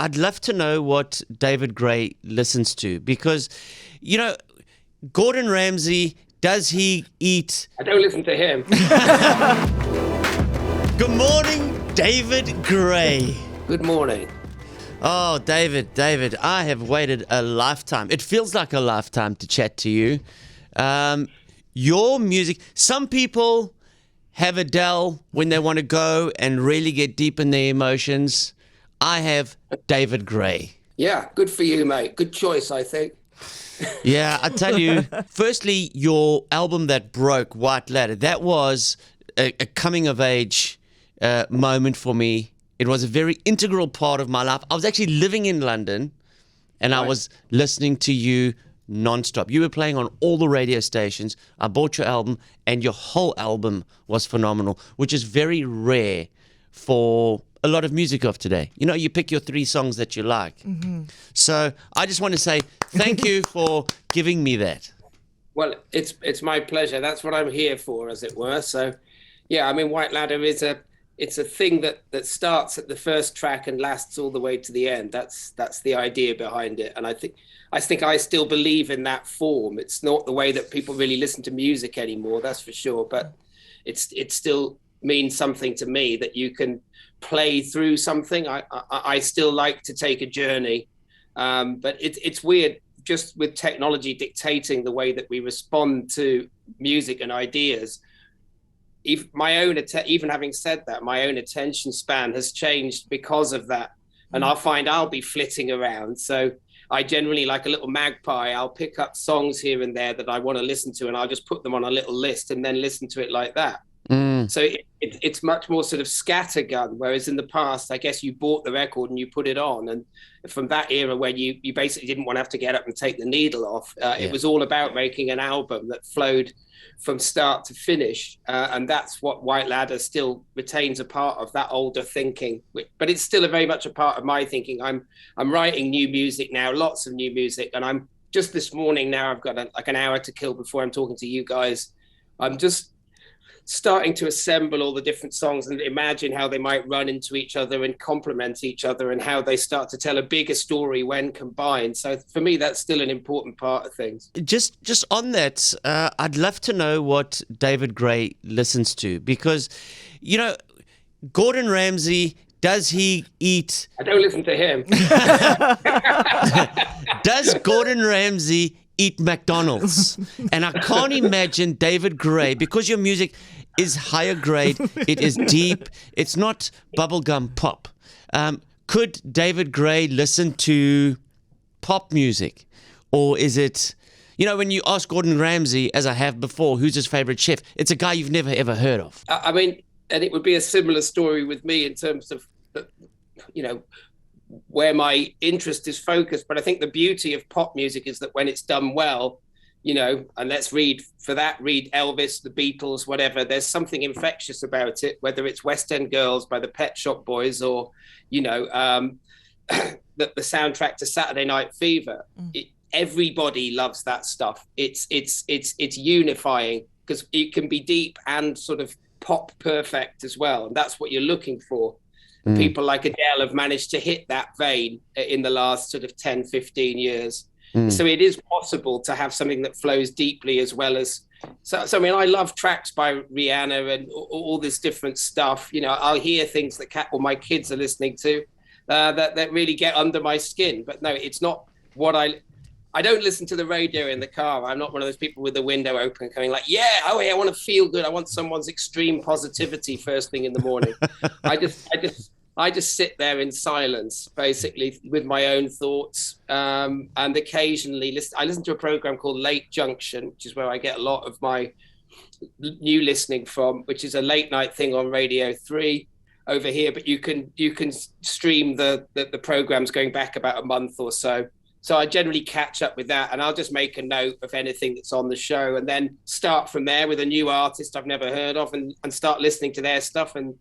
I'd love to know what David Gray listens to because, Gordon Ramsay, does he eat? I don't listen to him. Good morning, David Gray. Good morning. Oh, David, I have waited a lifetime. It feels like a lifetime to chat to you. Your music, some people have Adele when they want to go and really get deep in their emotions. I have David Gray. Yeah, good for you, mate. Good choice, I think. Yeah, I tell you, firstly, your album that broke, White Ladder, that was a coming of age moment for me. It was a very integral part of my life. I was actually living in London and I was listening to you nonstop. You were playing on all the radio stations. I bought your album and your whole album was phenomenal, which is very rare for a lot of music of today. You pick your 3 songs that you like. Mm-hmm. So I just want to say thank you for giving me that. Well, it's my pleasure. That's what I'm here for, as it were. So, yeah, I mean, White Ladder is it's a thing that starts at the first track and lasts all the way to the end. That's the idea behind it. And I think I still believe in that form. It's not the way that people really listen to music anymore, that's for sure. But it still means something to me that you can play through something. I still like to take a journey. But it's weird just with technology dictating the way that we respond to music and ideas. Even having said that, my own attention span has changed because of that. And I'll be flitting around. So I generally, like a little magpie, I'll pick up songs here and there that I want to listen to, and I'll just put them on a little list and then listen to it like that. So it's much more sort of scattergun, whereas in the past, I guess you bought the record and you put it on. And from that era where you basically didn't want to have to get up and take the needle off, it was all about making an album that flowed from start to finish. And that's what White Ladder still retains a part of, that older thinking. But it's still very much a part of my thinking. I'm writing new music now, lots of new music. And I'm just this morning now, I've got like an hour to kill before I'm talking to you guys. I'm just starting to assemble all the different songs and imagine how they might run into each other and complement each other and how they start to tell a bigger story when combined. So for me, that's still an important part of things. Just on that, I'd love to know what David Gray listens to because, Gordon Ramsay, does he eat? I don't listen to him. Does Gordon Ramsay eat McDonald's? And I can't imagine David Gray, because your music is higher grade, it is deep, it's not bubblegum pop. Could David Gray listen to pop music? Or is it, when you ask Gordon Ramsay, as I have before, who's his favorite chef, it's a guy you've never ever heard of. I mean, and it would be a similar story with me in terms of, where my interest is focused. But I think the beauty of pop music is that when it's done well, and let's read Elvis, the Beatles, whatever, there's something infectious about it, whether it's West End Girls by the Pet Shop Boys or, the soundtrack to Saturday Night Fever. Everybody loves that stuff. It's unifying because it can be deep and sort of pop perfect as well. And that's what you're looking for. People like Adele have managed to hit that vein in the last sort of 10, 15 years. So it is possible to have something that flows deeply as well as... So I mean, I love tracks by Rihanna and all this different stuff. I'll hear things that my kids are listening to that really get under my skin. But no, it's not what I don't listen to the radio in the car. I'm not one of those people with the window open going like, I want to feel good. I want someone's extreme positivity first thing in the morning. I just sit there in silence, basically, with my own thoughts. And occasionally I listen to a program called Late Junction, which is where I get a lot of my new listening from, which is a late night thing on Radio 3 over here. But you can stream the programs going back about a month or so. So I generally catch up with that, and I'll just make a note of anything that's on the show and then start from there with a new artist I've never heard of and start listening to their stuff. And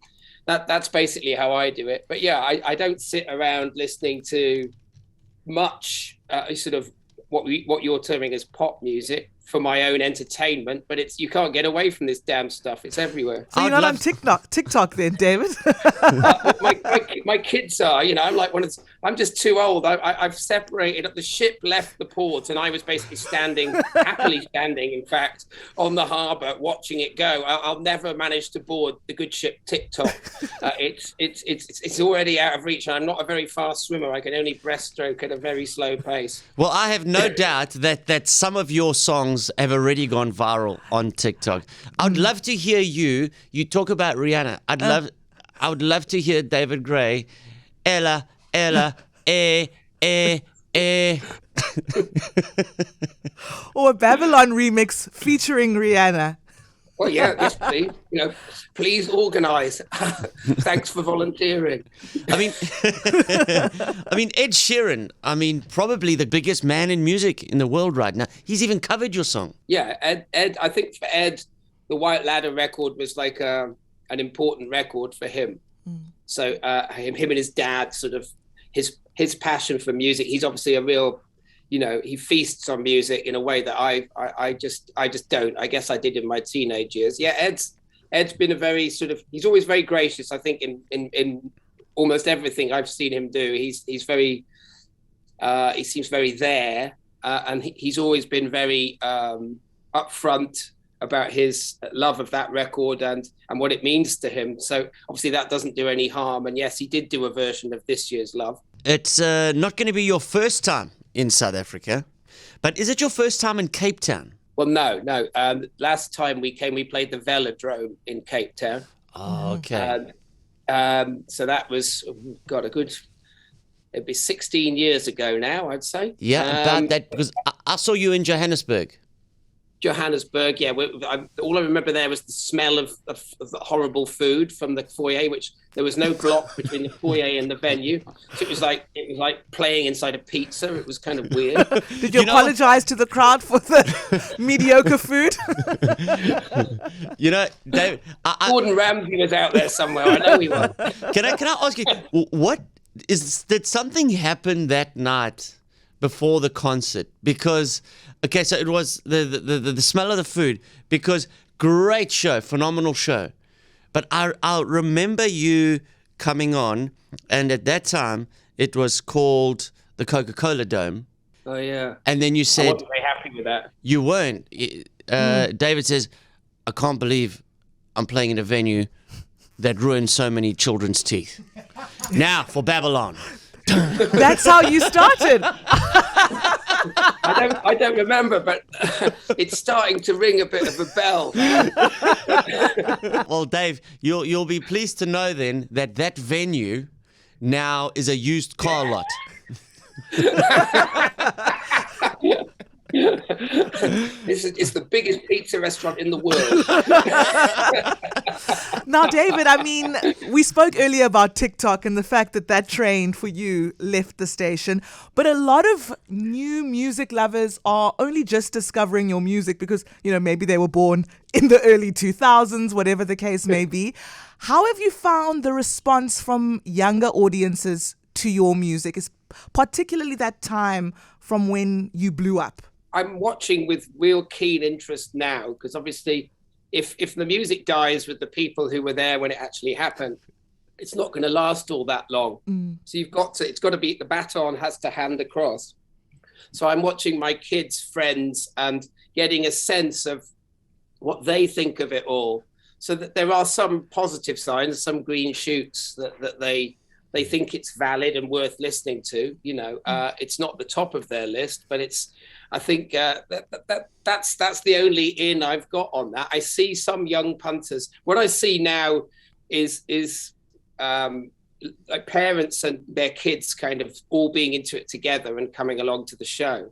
that's basically how I do it. But yeah, I don't sit around listening to much sort of what you're terming as pop music. for my own entertainment, but you can't get away from this damn stuff. It's everywhere. So you're not on TikTok then, David? My kids are, I'm like I'm just too old. I've separated up. The ship left the port and I was basically happily standing, in fact, on the harbour watching it go. I'll never manage to board the good ship TikTok. It's already out of reach. And I'm not a very fast swimmer. I can only breaststroke at a very slow pace. Well, I have no doubt that some of your songs have already gone viral on TikTok. I would love to hear you talk about Rihanna. I would love to hear David Gray, Ella, eh. Or a Babylon remix featuring Rihanna. Well, yeah, yes, please. Please organise. Thanks for volunteering. I mean, Ed Sheeran. Probably the biggest man in music in the world right now. He's even covered your song. Yeah, Ed. I think for Ed, the White Ladder record was like an important record for him. So him and his dad, sort of his passion for music. He's obviously a real. He feasts on music in a way that I just don't. I guess I did in my teenage years. Yeah, Ed's been a very he's always very gracious. I think in almost everything I've seen him do, he's very, he seems very there, and he's always been very upfront about his love of that record and what it means to him. So obviously that doesn't do any harm. And yes, he did do a version of this year's Love. It's not going to be your first time in South Africa, but is it your first time in Cape Town? Well, no. Last time we came, we played the Velodrome in Cape Town. Oh, okay. So that was, it'd be 16 years ago now, I'd say. Yeah, about that, because I saw you in Johannesburg. Johannesburg, yeah. All I remember there was the smell of the horrible food from the foyer, which there was no block between the foyer and the venue. So it was like playing inside a pizza. It was kind of weird. Did you apologize to the crowd for the mediocre food? Dave, Gordon Ramsay was out there somewhere. I know he was. Can I ask you, did something happen that night before the concert? Because okay, so it was the smell of the food, because great show, phenomenal show. But I'll remember you coming on, and at that time, it was called the Coca-Cola Dome. Oh, yeah. And then you said... I wasn't very happy with that. You weren't. David says, I can't believe I'm playing in a venue that ruined so many children's teeth. Now, for Babylon. That's how you started. I don't remember, but it's starting to ring a bit of a bell. Well, Dave, you'll be pleased to know then that venue now is a used car lot. It's the biggest pizza restaurant in the world. Now, David, we spoke earlier about TikTok and the fact that train for you left the station. But a lot of new music lovers are only just discovering your music because, maybe they were born in the early 2000s, whatever the case may be. How have you found the response from younger audiences to your music, particularly that time from when you blew up? I'm watching with real keen interest now, because obviously if the music dies with the people who were there when it actually happened, it's not going to last all that long. So it's got to be, the baton has to hand across. So I'm watching my kids' friends and getting a sense of what they think of it all. So that there are some positive signs, some green shoots that they think it's valid and worth listening to. It's not the top of their list, but I think that's the only in I've got on that. I see some young punters. What I see now is like parents and their kids kind of all being into it together and coming along to the show.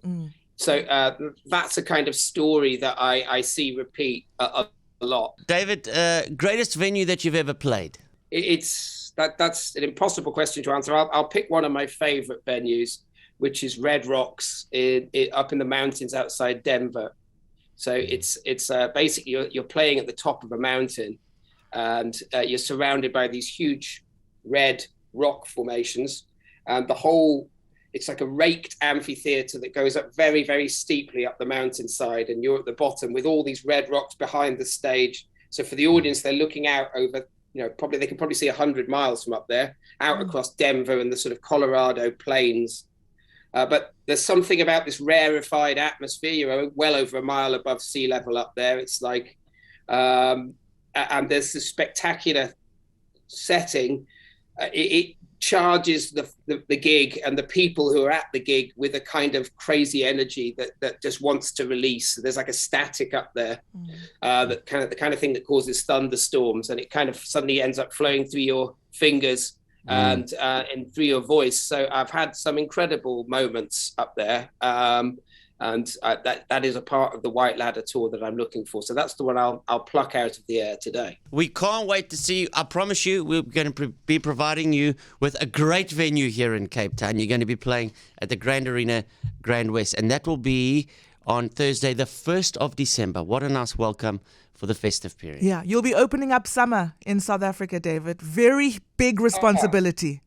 So that's a kind of story that I see repeat a lot. David, greatest venue that you've ever played? That's an impossible question to answer. I'll pick one of my favorite venues, which is Red Rocks up in the mountains outside Denver. So it's basically you're playing at the top of a mountain, and you're surrounded by these huge red rock formations, and the whole it's like a raked amphitheater that goes up very, very steeply up the mountainside, and you're at the bottom with all these red rocks behind the stage. So for the audience, they're looking out over, they can probably see 100 miles from up there, out across Denver and the sort of Colorado plains. But there's something about this rarefied atmosphere. You're well over a mile above sea level up there. It's like, and there's this spectacular setting. It charges the gig and the people who are at the gig with a kind of crazy energy that just wants to release. There's like a static up there, the kind of thing that causes thunderstorms, and it kind of suddenly ends up flowing through your fingers and through your voice. So I've had some incredible moments up there. And that is a part of the White Ladder tour that I'm looking for. So that's the one I'll pluck out of the air today. We can't wait to see you. I promise you, we're going to be providing you with a great venue here in Cape Town. You're going to be playing at the Grand Arena, GrandWest, and that will be on Thursday, the 1st of December. What a nice welcome for the festive period. Yeah, you'll be opening up summer in South Africa, David. Very big responsibility.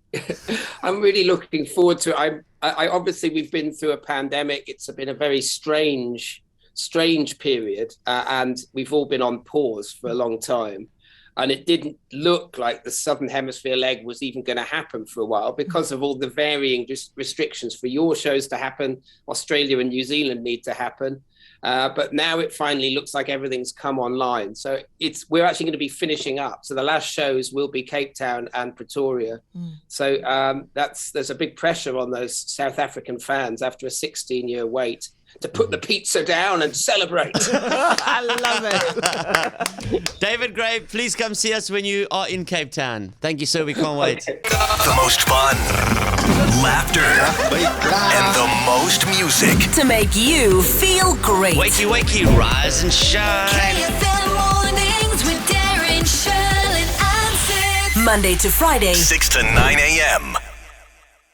I'm really looking forward to it. I obviously, we've been through a pandemic. It's been a very strange period, and we've all been on pause for a long time. And it didn't look like the Southern Hemisphere leg was even going to happen for a while because of all the varying restrictions for your shows to happen. Australia and New Zealand need to happen. But now it finally looks like everything's come online. So we're actually going to be finishing up. So the last shows will be Cape Town and Pretoria. So there's a big pressure on those South African fans after a 16-year wait to put the pizza down and celebrate. I love it. David Gray, please come see us when you are in Cape Town. Thank you, sir. We can't wait. Okay. The most fun, laughter, and the most music to make you feel great. Wakey, wakey, rise and shine. Kfm Mornings with Darren, Sherlin and Sibs. Monday to Friday, 6 to 9 a.m.